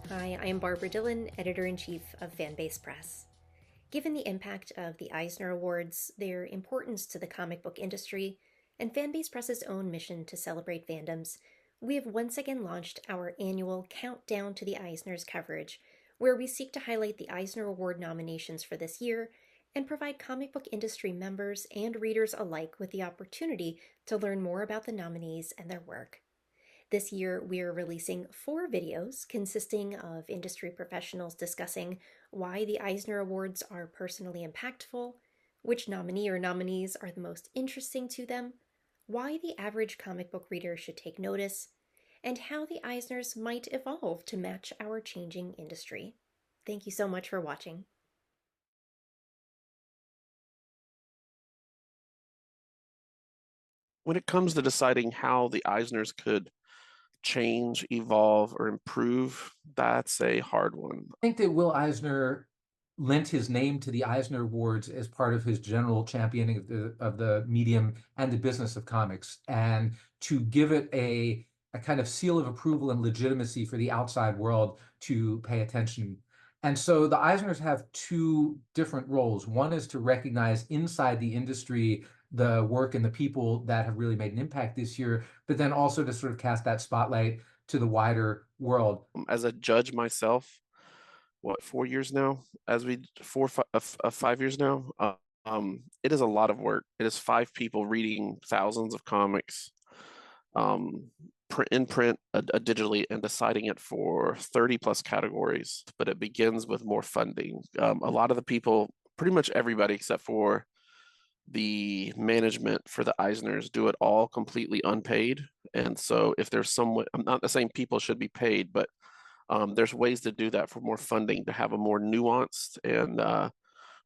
Hi, I am Barbra Dillon, Editor-in-Chief of Fanbase Press. Given the impact of the Eisner Awards, their importance to the comic book industry, and Fanbase Press's own mission to celebrate fandoms, we have once again launched our annual Countdown to the Eisners coverage, where we seek to highlight the Eisner Award nominations for this year and provide comic book industry members and readers alike with the opportunity to learn more about the nominees and their work. This year, we're releasing 4 videos consisting of industry professionals discussing why the Eisner Awards are personally impactful, which nominee or nominees are the most interesting to them, why the average comic book reader should take notice, and how the Eisners might evolve to match our changing industry. Thank you so much for watching. When it comes to deciding how the Eisners could change, evolve, or improve, that's a hard one. I think that Will Eisner lent his name to the Eisner Awards as part of his general championing of the medium and the business of comics, and to give it a kind of seal of approval and legitimacy for the outside world to pay attention. And so the Eisners have 2 different roles. One is to recognize inside the industry the work and the people that have really made an impact this year, but then also to sort of cast that spotlight to the wider world. As a judge myself, 4 years now? As we 5 years now. It is a lot of work. It is 5 people reading thousands of comics, in print, digitally, and deciding it for 30 plus categories. But it begins with more funding. A lot of the people, pretty much everybody except for the management for the Eisners, do it all completely unpaid. And so if there's some way, I'm not saying people should be paid, but there's ways to do that for more funding, to have a more nuanced and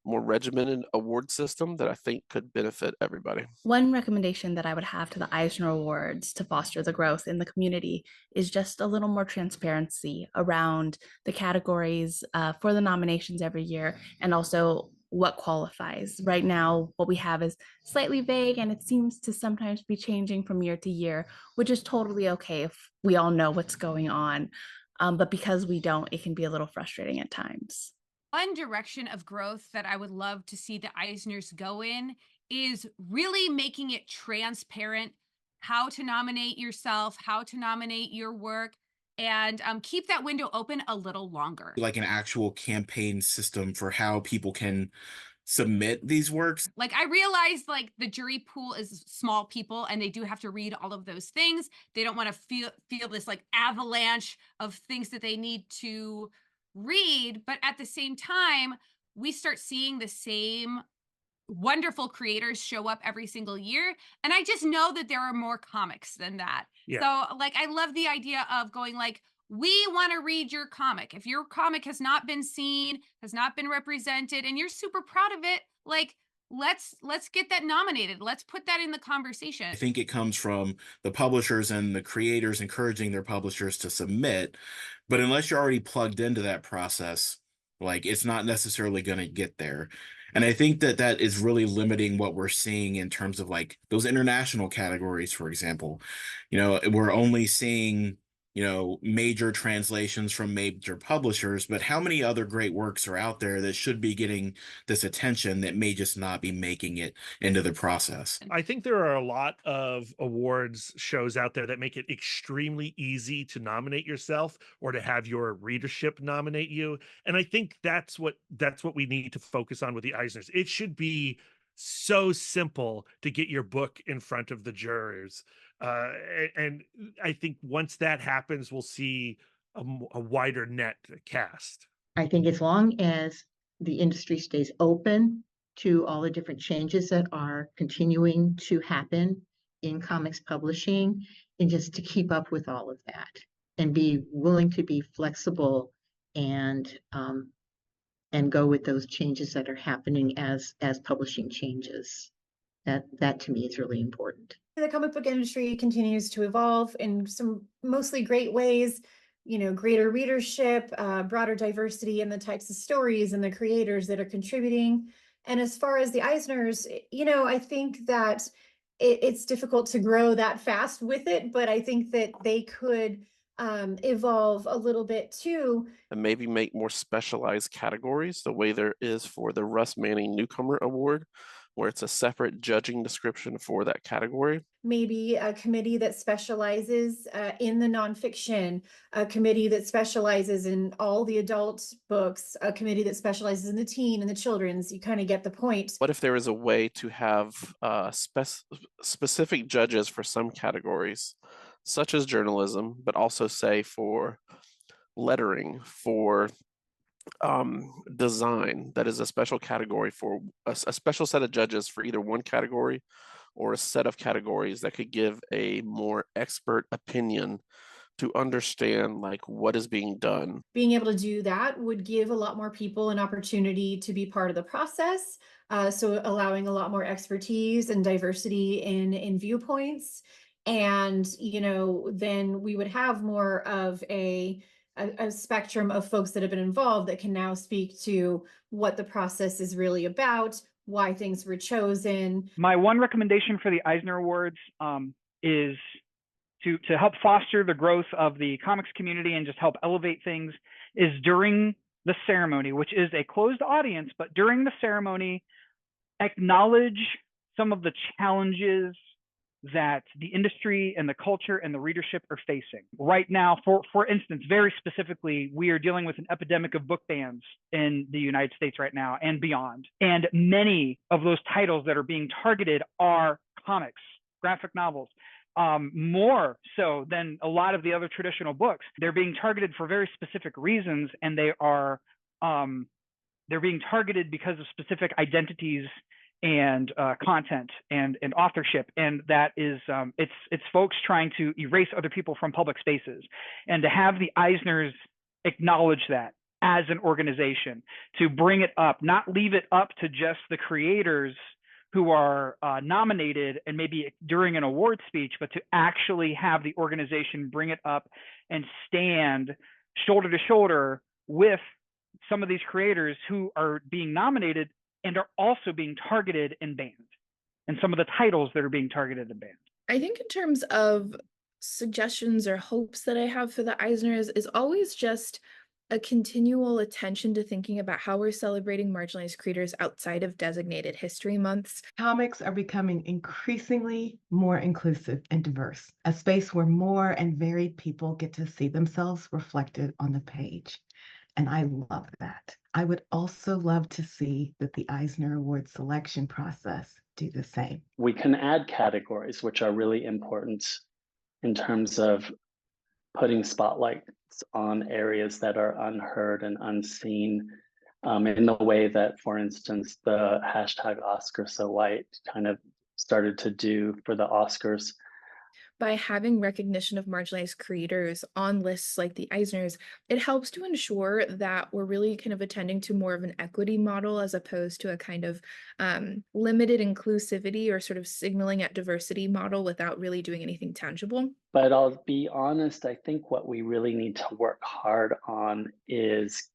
more regimented award system that I think could benefit everybody. One recommendation that I would have to the Eisner Awards to foster the growth in the community is just a little more transparency around the categories for the nominations every year, and also what qualifies. Right now, what we have is slightly vague, and it seems to sometimes be changing from year to year, which is totally okay if we all know what's going on. But because we don't, it can be a little frustrating at times. One direction of growth that I would love to see the Eisners go in is really making it transparent how to nominate yourself, how to nominate your work, and keep that window open a little longer. Like an actual campaign system for how people can submit these works. Like, I realize like the jury pool is small people and they do have to read all of those things. They don't want to feel this like avalanche of things that they need to read, but at the same time, we start seeing the same wonderful creators show up every single year, and I just know that there are more comics than that. So like, I love the idea of going like, we want to read your comic. If your comic has not been seen, has not been represented, and you're super proud of it, like, let's get that nominated. Let's put that in the conversation. I think it comes from the publishers and the creators encouraging their publishers to submit, but unless you're already plugged into that process, like, it's not necessarily going to get there. And I think that that is really limiting what we're seeing in terms of like those international categories, for example. We're only seeing major translations from major publishers, but how many other great works are out there that should be getting this attention that may just not be making it into the process? I think there are a lot of awards shows out there that make it extremely easy to nominate yourself or to have your readership nominate you. And I think that's what we need to focus on with the Eisners. It should be so simple to get your book in front of the jurors. And I think once that happens, we'll see a wider net cast. I think as long as the industry stays open to all the different changes that are continuing to happen in comics publishing, and just to keep up with all of that and be willing to be flexible and go with those changes that are happening as publishing changes. That to me is really important. The comic book industry continues to evolve in some mostly great ways, greater readership, broader diversity in the types of stories and the creators that are contributing. And as far as the Eisners, I think that it's difficult to grow that fast with it, but I think that they could evolve a little bit too. And maybe make more specialized categories the way there is for the Russ Manning Newcomer Award, where it's a separate judging description for that category. Maybe a committee that specializes in the nonfiction, a committee that specializes in all the adult books, a committee that specializes in the teen and the children's. You kind of get the point. What if there is a way to have specific judges for some categories, such as journalism, but also say for lettering, for design, that is a special category for a special set of judges for either one category or a set of categories that could give a more expert opinion to understand like what is being done. Being able to do that would give a lot more people an opportunity to be part of the process. So allowing a lot more expertise and diversity in viewpoints. And, you know, then we would have more of a spectrum of folks that have been involved that can now speak to what the process is really about, why things were chosen. My one recommendation for the Eisner Awards is to help foster the growth of the comics community and just help elevate things, is during the ceremony, which is a closed audience, but during the ceremony, acknowledge some of the challenges that the industry and the culture and the readership are facing. Right now, for instance, very specifically, we are dealing with an epidemic of book bans in the United States right now and beyond. And many of those titles that are being targeted are comics, graphic novels. More so than a lot of the other traditional books. They're being targeted for very specific reasons, and they're being targeted because of specific identities and content and authorship, and that is it's folks trying to erase other people from public spaces, and to have the Eisners acknowledge that as an organization, to bring it up, not leave it up to just the creators who are nominated and maybe during an award speech, but to actually have the organization bring it up and stand shoulder to shoulder with some of these creators who are being nominated and are also being targeted and banned, and some of the titles that are being targeted and banned. I think in terms of suggestions or hopes that I have for the Eisners is always just a continual attention to thinking about how we're celebrating marginalized creators outside of designated history months. Comics are becoming increasingly more inclusive and diverse, a space where more and varied people get to see themselves reflected on the page. And I love that. I would also love to see that the Eisner Awards selection process do the same. We can add categories, which are really important in terms of putting spotlights on areas that are unheard and unseen, in the way that, for instance, the hashtag #OscarSoWhite kind of started to do for the Oscars. By having recognition of marginalized creators on lists like the Eisners, it helps to ensure that we're really kind of attending to more of an equity model as opposed to a kind of limited inclusivity or sort of signaling at diversity model without really doing anything tangible. But I'll be honest, I think what we really need to work hard on is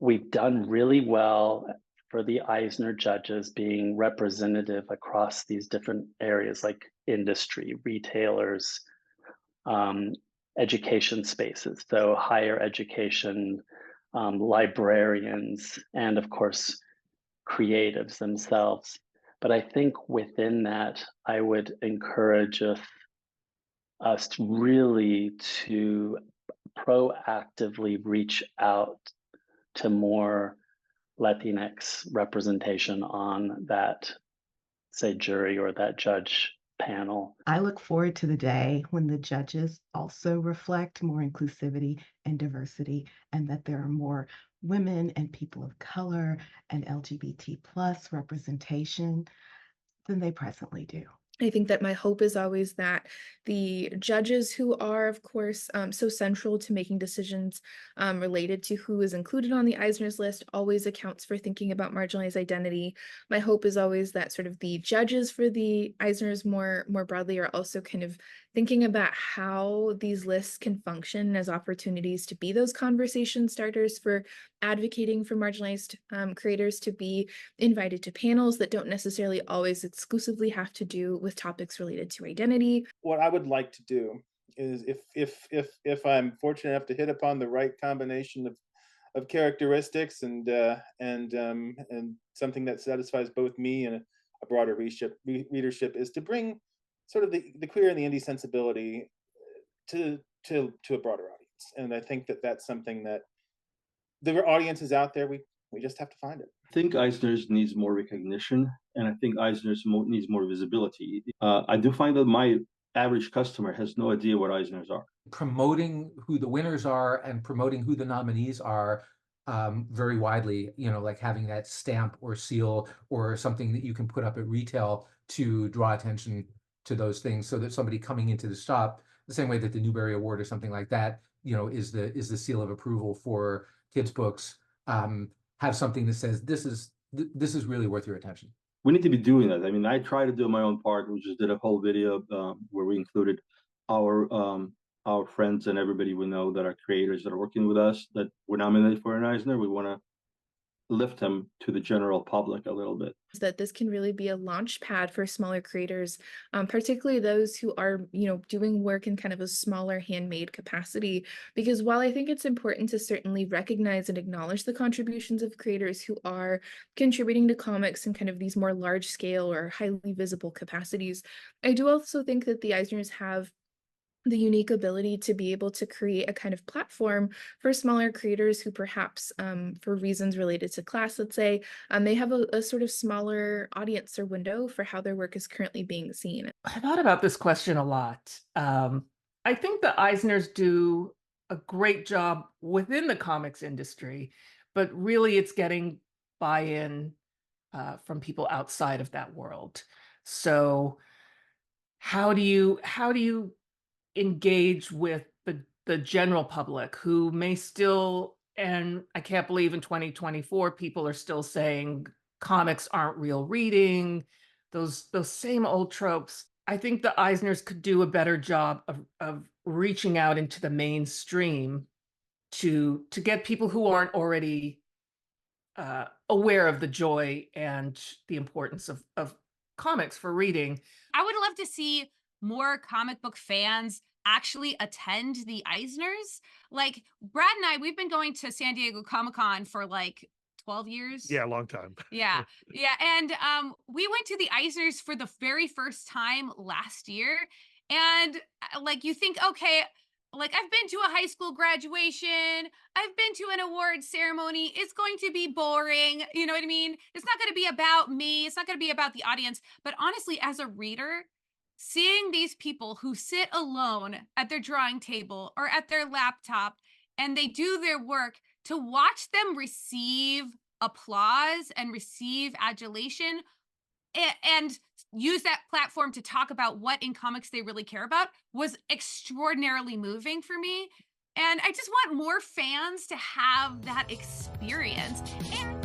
we've done really well for the Eisner judges being representative across these different areas like industry, retailers, education spaces, so higher education, librarians, and of course, creatives themselves. But I think within that, I would encourage us really to proactively reach out to more Latinx representation on that, say, jury or that judge panel. I look forward to the day when the judges also reflect more inclusivity and diversity, and that there are more women and people of color and LGBT+ representation than they presently do. I think that my hope is always that the judges who are, of course, so central to making decisions related to who is included on the Eisner's list always accounts for thinking about marginalized identity. My hope is always that sort of the judges for the Eisner's more broadly are also kind of thinking about how these lists can function as opportunities to be those conversation starters for advocating for marginalized creators to be invited to panels that don't necessarily always exclusively have to do with topics related to identity. What I would like to do is if I'm fortunate enough to hit upon the right combination of characteristics and something that satisfies both me and a broader readership, is to bring sort of the queer and the indie sensibility to a broader audience. And I think that that's something that the audience is out there. We just have to find it. I think Eisners needs more recognition, and I think Eisners needs more visibility. I do find that my average customer has no idea what Eisners are. Promoting who the winners are and promoting who the nominees are very widely, like having that stamp or seal or something that you can put up at retail to draw attention to those things, so that somebody coming into the shop, the same way that the Newbery Award or something like that, is the seal of approval for kids' books, have something that says this is really worth your attention. We need to be doing that. I mean, I try to do my own part. We just did a whole video where we included our friends and everybody we know that are creators that are working with us that were nominated for an Eisner. We want to lift them to the general public a little bit. That this can really be a launch pad for smaller creators, particularly those who are, doing work in kind of a smaller handmade capacity. Because while I think it's important to certainly recognize and acknowledge the contributions of creators who are contributing to comics in kind of these more large scale or highly visible capacities, I do also think that the Eisners have the unique ability to be able to create a kind of platform for smaller creators who perhaps, for reasons related to class, let's say, they have a sort of smaller audience or window for how their work is currently being seen. I thought about this question a lot. I think the Eisners do a great job within the comics industry, but really it's getting buy-in from people outside of that world. So how do you engage with the general public who may still, and I can't believe in 2024 people are still saying comics aren't real reading, those same old tropes. I think the Eisners could do a better job of reaching out into the mainstream to get people who aren't already aware of the joy and the importance of comics for reading. I would love to see more comic book fans actually attend the Eisners. Like Brad and I, we've been going to San Diego Comic-Con for like 12 years. Yeah, a long time. Yeah. And we went to the Eisners for the very first time last year. And like, you think, okay, like I've been to a high school graduation, I've been to an award ceremony, it's going to be boring. You know what I mean? It's not going to be about me. It's not going to be about the audience. But honestly, as a reader, seeing these people who sit alone at their drawing table or at their laptop and they do their work, to watch them receive applause and receive adulation and use that platform to talk about what in comics they really care about was extraordinarily moving for me. And I just want more fans to have that experience. And